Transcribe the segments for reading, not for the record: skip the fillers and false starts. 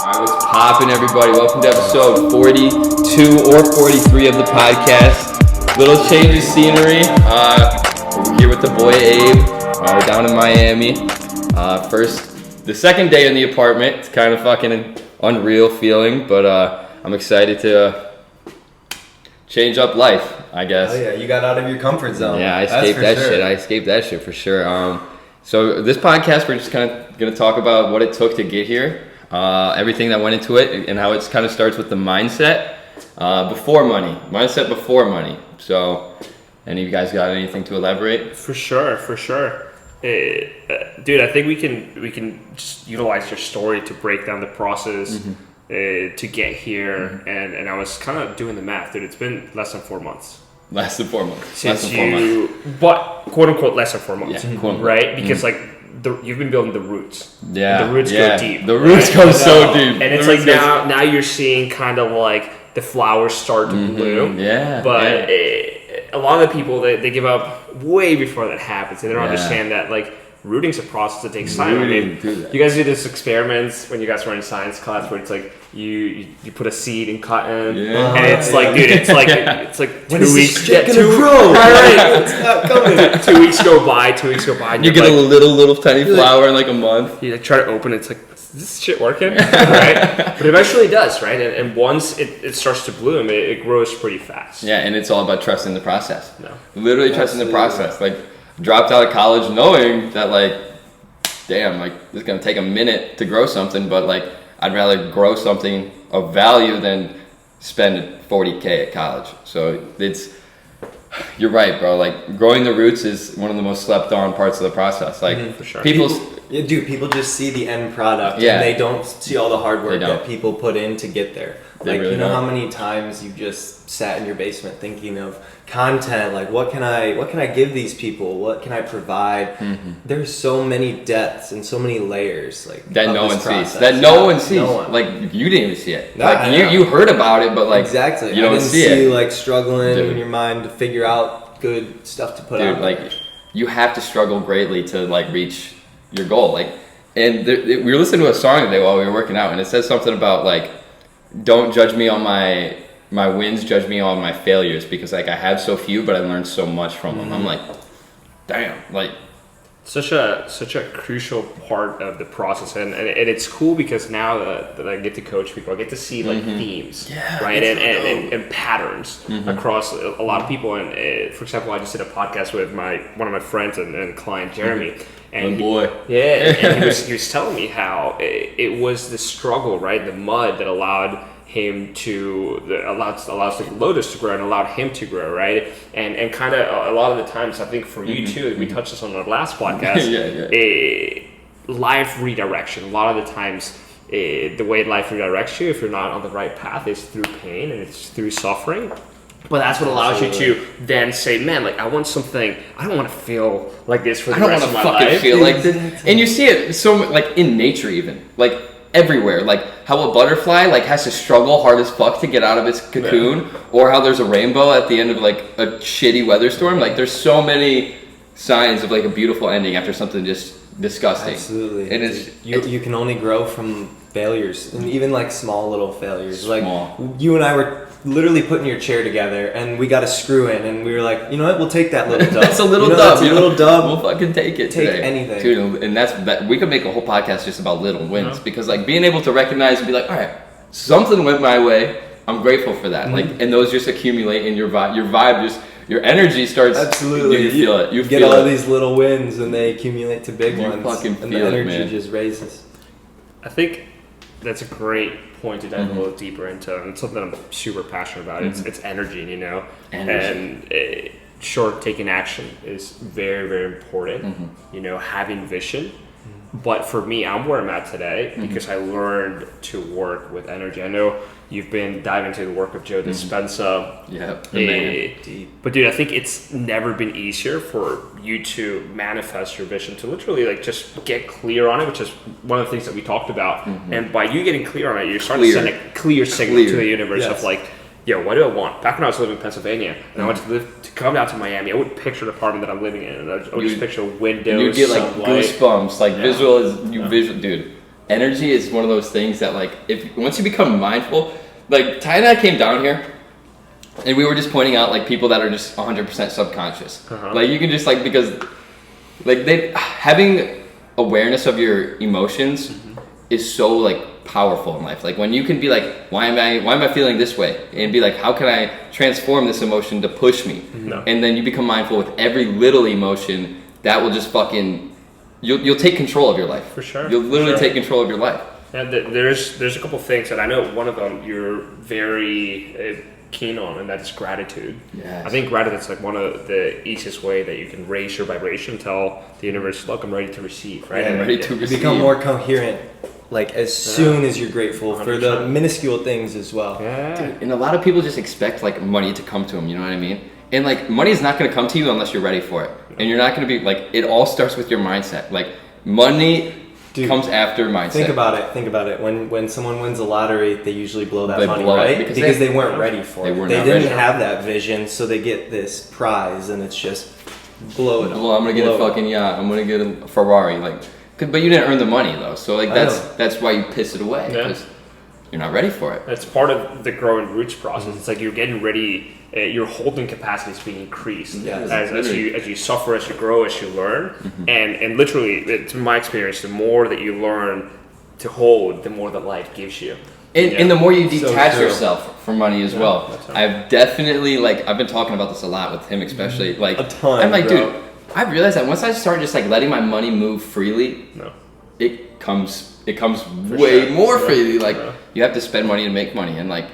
Alright, what's poppin', everybody? Welcome to episode 42 or 43 of the podcast. Little change of scenery. We're here with the boy Abe. We're down in Miami. The second day in the apartment. It's kind of fucking an unreal feeling, but I'm excited to change up life, I guess. Oh yeah, you got out of your comfort zone. Yeah, I escaped that shit for sure. So this podcast, we're just kind of going to talk about what it took to get here. Everything that went into it, and how it kind of starts with the mindset before money. Mindset before money. So, any of you guys got anything to elaborate? For sure. Dude, I think we can just utilize your story to break down the process to get here. And I was kind of doing the math, dude. It's been less than 4 months. Less than 4 months. Since but quote unquote less than 4 months, right? Because you've been building the roots. Yeah, the roots go deep. The roots go so deep, and it's like now you're seeing kind of like the flowers start to bloom. Yeah, but a lot of the people they give up way before that happens. They don't understand that like rooting's a process that takes time. I mean, you guys do this experiments when you guys were in science class where it's like you put a seed in cotton, and it's like, dude, it's like 2 weeks. Grow? Right. It's not coming. 2 weeks go by. And you get a little tiny flower in like a month. You like try to open it. It's like, is this shit working? Right? But eventually it does, right? And once it starts to bloom, it grows pretty fast. Yeah, and it's all about trusting the process. No. Literally trusting the process. Like, dropped out of college knowing that like, damn, like it's gonna take a minute to grow something, but like I'd rather grow something of value than spend $40K at college. So you're right, bro. Like growing the roots is one of the most slept on parts of the process. Like for sure. People just see the end product and they don't see all the hard work that people put in to get there. Like, really, you know how many times you just sat in your basement thinking of content, like what can I give these people? What can I provide? There's so many depths and so many layers like that no one sees. That no one sees. Like you didn't even see it. Like you heard about it, but like exactly. You don't I didn't see you like struggling in your mind to figure out good stuff to put out. Like you have to struggle greatly to like reach your goal. Like, and we were listening to a song today while we were working out, and it says something about like, don't judge me on my wins, judge me on my failures, because like I have so few, but I learned so much from them. I'm like, damn, like such a crucial part of the process, and it's cool because now that I get to coach people, I get to see like themes, right, and patterns across a lot of people. And for example, I just did a podcast with one of my friends and client Jeremy. And and he was telling me how it was the struggle, right, the mud that allowed him allows the lotus to grow and allowed him to grow, right, and kind of a lot of the times I think for you too, we touched this on our last podcast, life redirection. A lot of the times the way life redirects you, if you're not on the right path, is through pain and it's through suffering. But that's what allows you to then say, man, like I want something. I don't want to feel like this for the rest of my life. I don't want to fucking feel like this. And you see it so like in nature, even like everywhere. Like how a butterfly like has to struggle hard as fuck to get out of its cocoon, or how there's a rainbow at the end of like a shitty weather storm. Like there's so many signs of like a beautiful ending after something just disgusting. Absolutely. And it's you can only grow from failures, and even like small little failures. Small. Like you and I were literally putting your chair together, and we got a screw in, and we were like, you know what, we'll take that little dub. That's a little dub. That's a little dub. We'll fucking take it. Take today. anything, dude. And that we could make a whole podcast just about little wins, because like being able to recognize and be like, all right, something went my way. I'm grateful for that. Like, and those just accumulate in your vibe just. Your energy starts. Absolutely, you feel it. You get all these little wins, and they accumulate to big ones. Fucking feel and the energy it, man. just raises. I think that's a great point to dive a little deeper into, and it's something I'm super passionate about. It's energy, you know, and taking action is very, very important. You know, having vision. But for me, I'm where I'm at today because I learned to work with energy. I know you've been diving into the work of Joe Dispenza. But dude, I think it's never been easier for you to manifest your vision, to literally like just get clear on it, which is one of the things that we talked about. And by you getting clear on it, you're starting to send a clear signal to the universe of like, yo, what do I want? Back when I was living in Pennsylvania and I went to come down to Miami, I would picture the apartment that I'm living in, and I would just picture windows. You get like goosebumps, like visual, dude. energy is one of those things that like once you become mindful, like Ty and I came down here and we were just pointing out like people that are just 100% subconscious. Like you can just like, because like having awareness of your emotions is so like powerful in life. Like when you can be like, why am I feeling this way, and be like, how can I transform this emotion to push me? And then you become mindful with every little emotion, that will just fucking, you'll take control of your life. For sure. You'll literally take control of your life. And there's a couple things that I know. One of them you're very keen on, and that's gratitude. Yes. I think gratitude is like one of the easiest way that you can raise your vibration, tell the universe, look, I'm ready to receive, right? Yeah, I'm ready to receive. Become more coherent, like as soon as you're grateful 100%. For the minuscule things as well. Yeah. Dude, and a lot of people just expect like money to come to them, you know what I mean? And like money is not going to come to you unless you're ready for it. And you're not going to be like, it all starts with your mindset. Like money comes after mindset. Think about it. When someone wins a lottery, they usually blow that money, right? Because they weren't ready for it. They didn't have that vision, so they get this prize, and it's just blow it. I'm gonna get a fucking yacht. I'm gonna get a Ferrari. Like, but you didn't earn the money though. So like that's why you piss it away, because you're not ready for it. It's part of the growing roots process. It's like you're getting ready. Your holding capacity is being increased as you suffer, as you grow, as you learn, and literally, it's my experience. The more that you learn to hold, the more that life gives you. And the more you detach yourself from money as well. I've definitely I've been talking about this a lot with him, especially like a ton. I'm like, bro. dude, I realized that once I start just like letting my money move freely, it comes way more freely. Like you have to spend money to make money, and like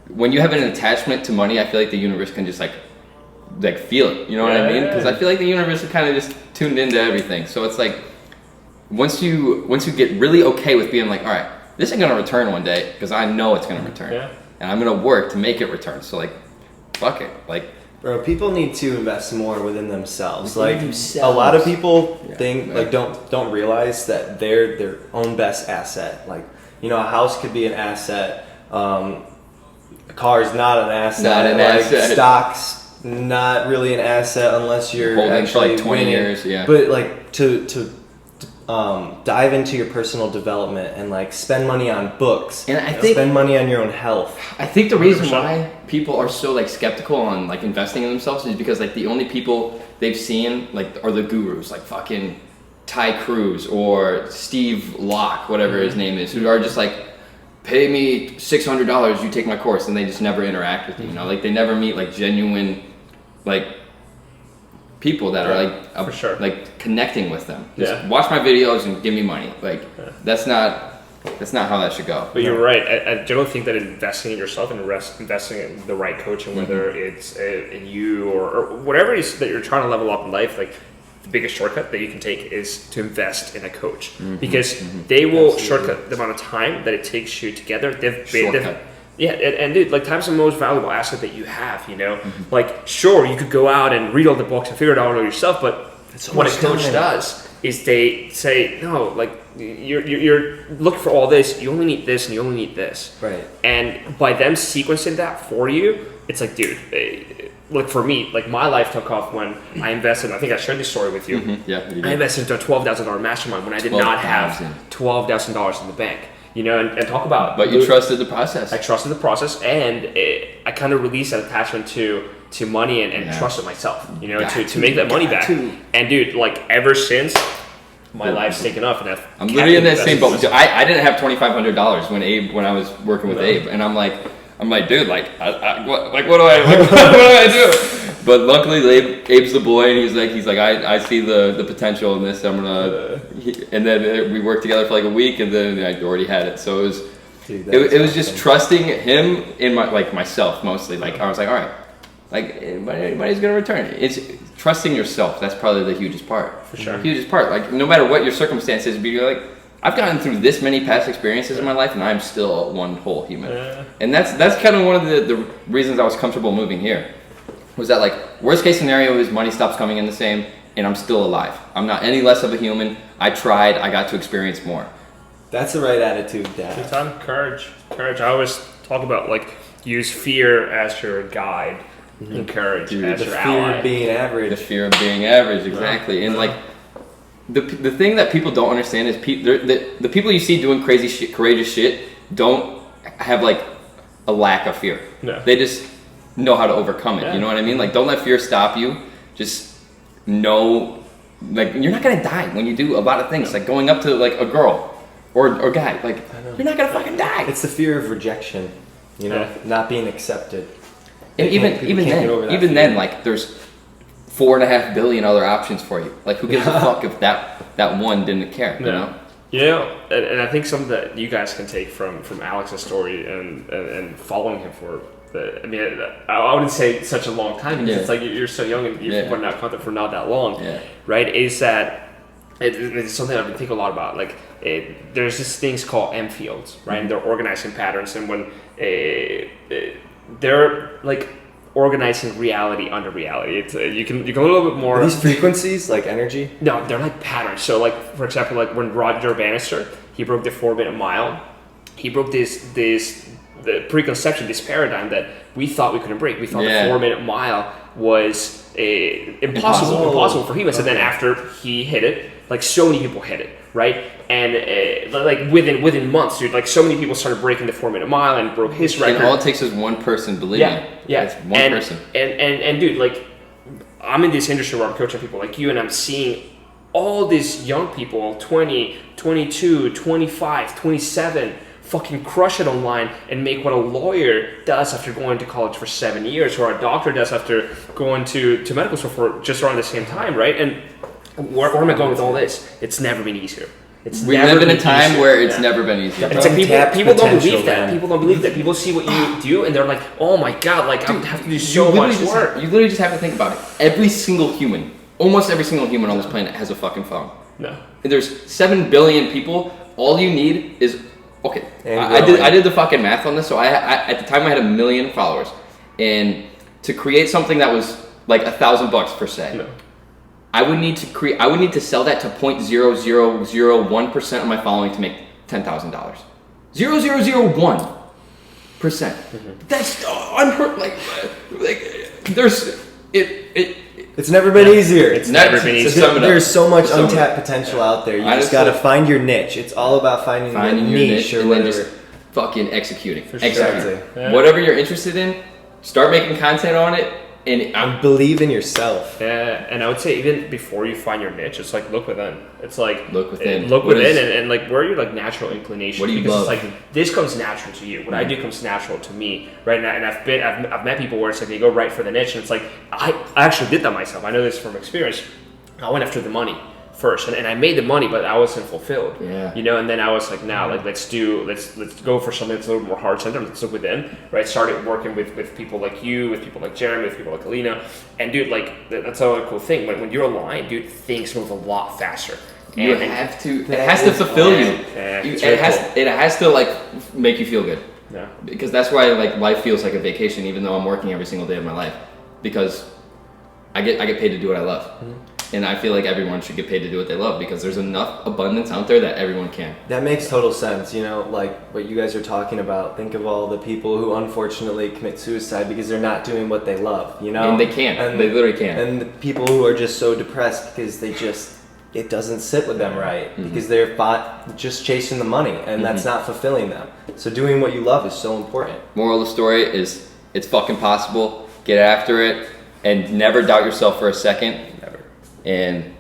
when you have an attachment to money, I feel like the universe can just like feel it. You know what I mean? Because I feel like the universe is kind of just tuned into everything. So it's like once you get really okay with being like, all right, this is gonna return one day because I know it's gonna return, and I'm gonna work to make it return. So like, fuck it, like. Bro, people need to invest more within themselves. Like a lot of people think don't realize that they're their own best asset. Like, you know, a house could be an asset. A car is not an asset. Not an asset. Stocks, not really an asset unless you're holding actually for like 20 winning. years. Yeah. But like to dive into your personal development and like spend money on books, and I think spend money on your own health. I think the reason why people are so like skeptical on like investing in themselves is because like the only people they've seen like are the gurus, like fucking Ty Cruz or Steve Locke, whatever his name is, who are just like, pay me $600, you take my course, and they just never interact with you. You know, like they never meet like genuine like people that are like like connecting with them. Just watch my videos and give me money. Like that's not how that should go. But you're right. I generally think that investing in yourself and investing in the right coaching, whether it's in you or whatever it is that you're trying to level up in life, like the biggest shortcut that you can take is to invest in a coach, because they will shortcut the amount of time that it takes you to get there. And dude, like time's the most valuable asset that you have, you know? Like, sure, you could go out and read all the books and figure it out all yourself, but what a coach does is they say, no, like, you're looking for all this, you only need this, and you only need this. Right. And by them sequencing that for you, it's like, dude, like for me, like my life took off when I invested. I think I shared this story with you. Yeah, you did. I invested into a $12,000 mastermind when I did not have $12,000 in the bank. You know, and talk about. But you trusted the process. I trusted the process, and I kind of released that attachment to money and trusted myself. You know, to make that money back. And dude, like ever since, my life's taken off, and I'm literally in that same boat. I didn't have $2,500 when I was working with Abe, and I'm like, dude, what do I do? But luckily, Abe's the boy, and he's like, I see the potential in this. I'm gonna, and then we worked together for like a week, and then I already had it. So it was just trusting him in myself mostly. Like I was like, all right, like money's gonna return. It's trusting yourself. That's probably the hugest part. For sure, hugest part. Like no matter what your circumstances be, you're like, I've gotten through this many past experiences in my life, and I'm still one whole human. And that's kind of one of the reasons I was comfortable moving here. Was that like worst case scenario is money stops coming in the same, and I'm still alive. I'm not any less of a human. I tried. I got to experience more. That's the right attitude, Dad. Good time, courage. I always talk about like use fear as your guide, and courage as your ally. The fear of being average. The fear of being average, exactly. And like the thing that people don't understand is the people you see doing crazy shit, courageous shit, don't have like a lack of fear. No. They just know how to overcome it. Yeah. You know what I mean? Like, don't let fear stop you. Just know, like, you're not gonna die when you do a lot of things. Like going up to like a girl or guy. Like, you're not gonna fucking die. It's the fear of rejection. You know, not being accepted. And even then, like, there's 4.5 billion other options for you. Like, who gives a fuck if that one didn't care? You know. And I think something that you guys can take from Alex's story and following him for, I mean, I wouldn't say such a long time because it's like you're so young and you've been putting out content for not that long, right? Is that it's something I've been thinking a lot about. Like, there's these things called M fields, right? And they're organizing patterns, and when they're like organizing reality under reality. It's you can a little bit more. Are these frequencies like energy? No, they're like patterns. So like, for example, like when Roger Bannister, he broke the 4-minute mile. He broke the preconception, this paradigm that we thought we couldn't break. We thought the 4-minute mile was impossible for humans. And then after he hit it, like so many people hit it, right? And like within months, dude, like so many people started breaking the 4-minute mile and broke his record. And all it takes is one person believing. It's one person. And dude, like, I'm in this industry where I'm coaching people like you, and I'm seeing all these young people, 20, 22, 25, 27, fucking crush it online and make what a lawyer does after going to college for 7 years, or a doctor does after going to medical school for just around the same time, right? And where am I going with all this? It's never been easier. We live in a time where it's never been easier. It's like people don't believe that. People don't believe that. People see what you do and they're like, oh my god, like, I have to do so much work. You literally just have to think about it. Every single human, almost every single human on this planet has a fucking phone. No. And there's 7 billion people. All you need is, okay, I did the fucking math on this. So I at the time I had 1 million followers. And to create something that was like $1,000 per se. I would need to sell that to 0.0001% of my following to make $10,000. 0.0001%. That's unheard. Like there's it. It's never been easier. It's never been easier. There's so much untapped potential out there. You just gotta find your niche. It's all about finding your niche or whatever. Then just fucking executing. Exactly. Whatever you're interested in, start making content on it. And believe in yourself. Yeah, and I would say even before you find your niche, it's like look within. It's like look within, and like where are your like natural inclinations? What do you because love? It's like this comes natural to you. What I do comes natural to me, right? And I've met people where it's like they go right for the niche, and it's like I actually did that myself. I know this from experience. I went after the money first, and I made the money, but I wasn't fulfilled. Yeah. You know, and then I was like, now, like let's go for something that's a little more heart centered. Let's look within, right? Started working with people like you, with people like Jeremy, with people like Alina, and dude, like that's another cool thing. When you're aligned, dude, things move a lot faster. You have to. It has to fulfill you. It has to like make you feel good. Yeah. Because that's why like life feels like a vacation, even though I'm working every single day of my life, because I get paid to do what I love. Mm-hmm. And I feel like everyone should get paid to do what they love because there's enough abundance out there that everyone can. That makes total sense. You know, like what you guys are talking about. Think of all the people who unfortunately commit suicide because they're not doing what they love, you know? And they can't. They literally can't. And the people who are just so depressed because it doesn't sit with them right because they're just chasing the money and that's not fulfilling them. So doing what you love is so important. Moral of the story is it's fucking possible. Get after it and never doubt yourself for a second. And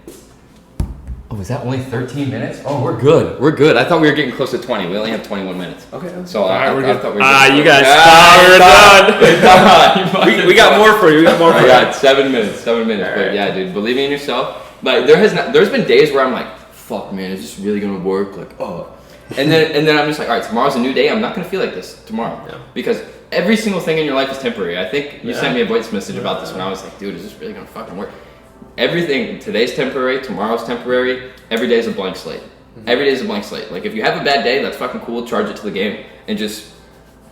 is that only 13 minutes? Oh, we're good. We're good. I thought we were getting close to 20. We only have 21 minutes. Okay. So I thought we were good. You guys thought we were done. We got more for you. I got 7 minutes. 7 minutes. Right. But yeah, dude, believing in yourself. Like there's been days where I'm like, fuck, man, is this really gonna work? Like, oh. And then I'm just like, all right, tomorrow's a new day. I'm not gonna feel like this tomorrow because every single thing in your life is temporary. I think you sent me a voice message about this when I was like, dude, is this really gonna fucking work? Everything, today's temporary, tomorrow's temporary, every day is a blank slate. Every day is a blank slate. Like, if you have a bad day, that's fucking cool, charge it to the game, and just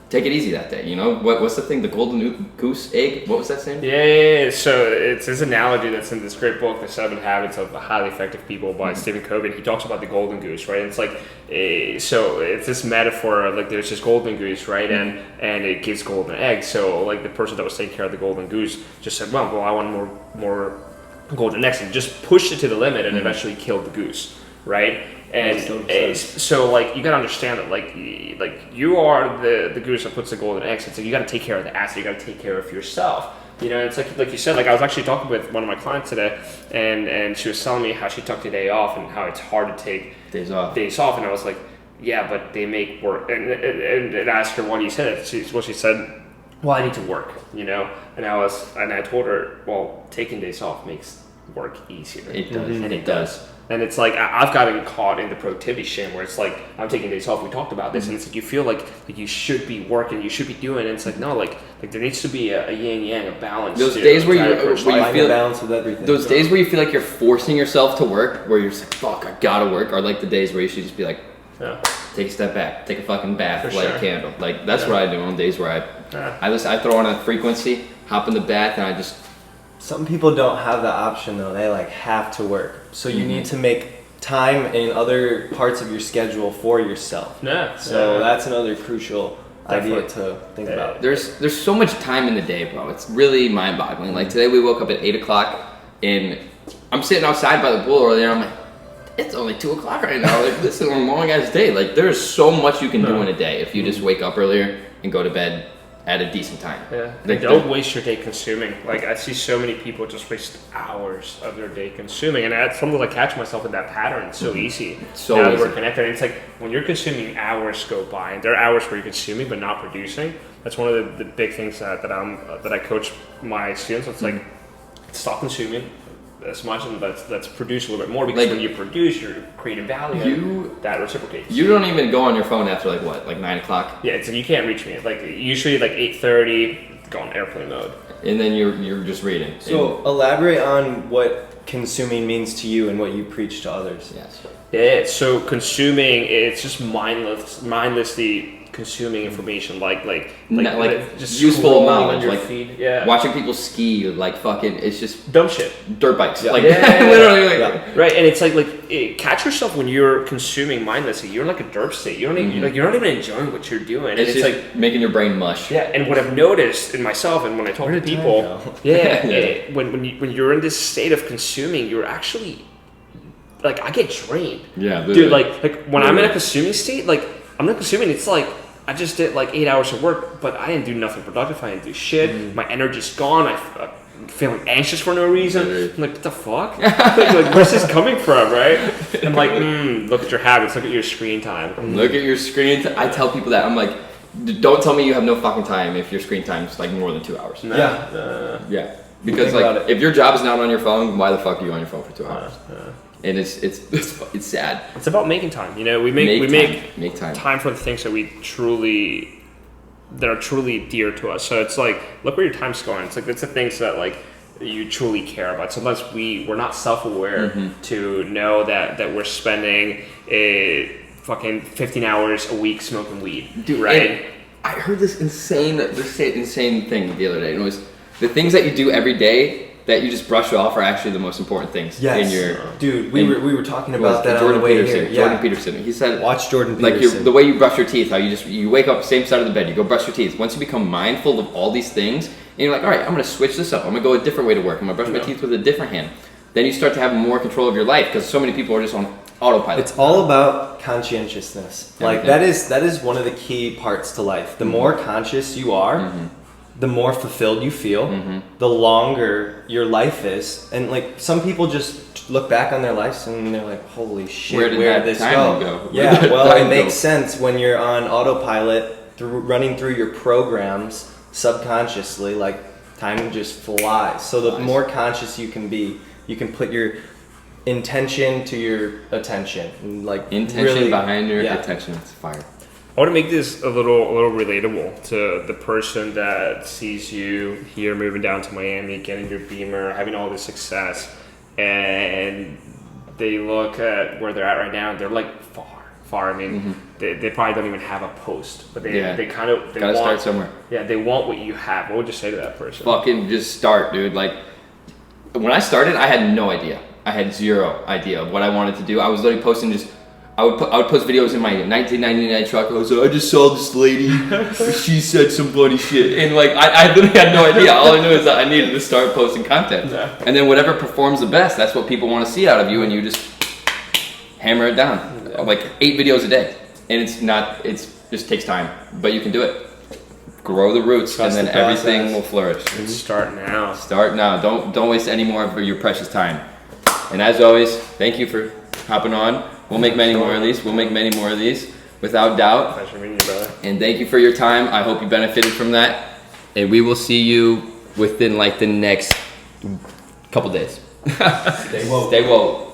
take it easy that day, you know? What's the thing, the Golden Goose egg? What was that saying? Yeah. So it's this analogy that's in this great book, The 7 Habits of Highly Effective People by Stephen Covey. He talks about the golden goose, right? And it's like, so it's this metaphor of like, there's this golden goose, right? And it gives golden eggs. So like the person that was taking care of the golden goose just said, well, I want more Golden X and just pushed it to the limit and eventually killed the goose, right? And so like you gotta understand that like you are the goose that puts the golden eggs. It's like you gotta take care of the asset. You gotta take care of yourself. You know, it's like you said. Like I was actually talking with one of my clients today, and she was telling me how she took the day off and how it's hard to take days off. And I was like, yeah, but they make work. And asked her why you said it. She said, well, I need to work. You know, and I told her, well, taking days off makes work easier. It does, and it does. And it's like I've gotten caught in the productivity shame where it's like I'm taking days off. We talked about this, and it's like you feel like you should be working, you should be doing. And it's like no, like there needs to be a yin yang, a balance. Those days where you feel balance with everything. Those days where you feel like you're forcing yourself to work, where you're just like fuck, I gotta work, are like the days where you should just be like, take a step back, take a fucking bath, light a candle. Like that's what I do on days where I throw on a frequency, hop in the bath, and I just. Some people don't have the option though. They like have to work. So you need to make time in other parts of your schedule for yourself. So that's another crucial idea to think about. There's so much time in the day, bro. It's really mind-boggling. Like today we woke up at 8 o'clock and I'm sitting outside by the pool earlier. I'm like, it's only 2 o'clock right now. Like this is a long ass day. Like there's so much you can do in a day if you just wake up earlier and go to bed at a decent time. Like don't waste your day consuming. Like I see so many people just waste hours of their day consuming, and sometimes I catch myself in that pattern. It's so easy. So now easy. That we're connected, and it's like when you're consuming, hours go by, and there are hours where you're consuming but not producing. That's one of the big things that I coach my students. It's like stop consuming as much and let's produce a little bit more, because like, when you produce, you're creating value. That reciprocates. You don't even go on your phone after like 9 o'clock. Yeah, it's like you can't reach me. Like usually like 8:30, go on airplane mode. And then you're just reading. So elaborate on what consuming means to you and what you preach to others. Yes. Yeah. So consuming, it's just mindlessly consuming information like just useful knowledge, your like feed. Watching people ski, like fucking, it's just dumb shit. Dirt bikes, literally, right. And it's like catch yourself when you're consuming mindlessly. You're in like a derp state. You don't even you're not even enjoying what you're doing. It's just like making your brain mush. Yeah, and what I've noticed in myself and when I talk to people, when you're in this state of consuming, you're actually like I get drained. Yeah, dude. Like when I'm in a consuming state, like I'm not consuming. It's like I just did like 8 hours of work, but I didn't do nothing productive. I didn't do shit. My energy's gone. I'm feeling anxious for no reason. I'm like, what the fuck? like where's this coming from, right? I'm like, look at your habits. Look at your screen time. Look at your screen time. I tell people that. I'm like, don't tell me you have no fucking time if your screen time's like more than 2 hours. Yeah. Because like if your job is not on your phone, why the fuck are you on your phone for 2 hours? And it's sad. It's about making time. You know, we make time for the things that that are truly dear to us. So it's like, look where your time's going. It's like it's the things that like you truly care about. Sometimes we're not self-aware to know that we're spending fucking 15 hours a week smoking weed. Dude, right? I heard this insane thing the other day. And it was the things that you do every day that you just brush off are actually the most important things in your... Dude, we were talking about that on the way here. Jordan Peterson. He said... Watch Jordan Peterson. Like the way you brush your teeth, how you wake up same side of the bed, you go brush your teeth. Once you become mindful of all these things, and you're like, all right, I'm going to switch this up. I'm going to go a different way to work. I'm going to brush my teeth with a different hand. Then you start to have more control of your life because so many people are just on autopilot. It's all about conscientiousness. Like that is one of the key parts to life. The more conscious you are, the more fulfilled you feel, the longer your life is. And like some people just look back on their lives and they're like, holy shit, where did this go? Yeah, well, it makes sense when you're on autopilot running through your programs subconsciously, like time just flies. So the more conscious you can be, you can put your intention to your attention. And like intention really, behind your attention, it's fire. I want to make this a little relatable to the person that sees you here moving down to Miami, getting your Beamer, having all this success, and they look at where they're at right now and they're like far. I mean, they probably don't even have a post, but they gotta start somewhere. Yeah, they want what you have. What would you say to that person? Fucking just start, dude. Like when I started, I had no idea. I had zero idea of what I wanted to do. I was literally posting I would post videos in my 1999 truck. I was like, I just saw this lady. She said some funny shit, and like I literally had no idea. All I knew is that I needed to start posting content, and then whatever performs the best, that's what people want to see out of you, and you just hammer it down. Like 8 videos a day, and it just takes time, but you can do it. Grow the roots, Trust and then everything will flourish. Start now. Start now. Don't waste any more of your precious time. And as always, thank you for hopping on. We'll make many more of these. Without doubt. Pleasure meeting you, brother. And thank you for your time. I hope you benefited from that. And we will see you within like the next couple days. Stay woke. Stay woke.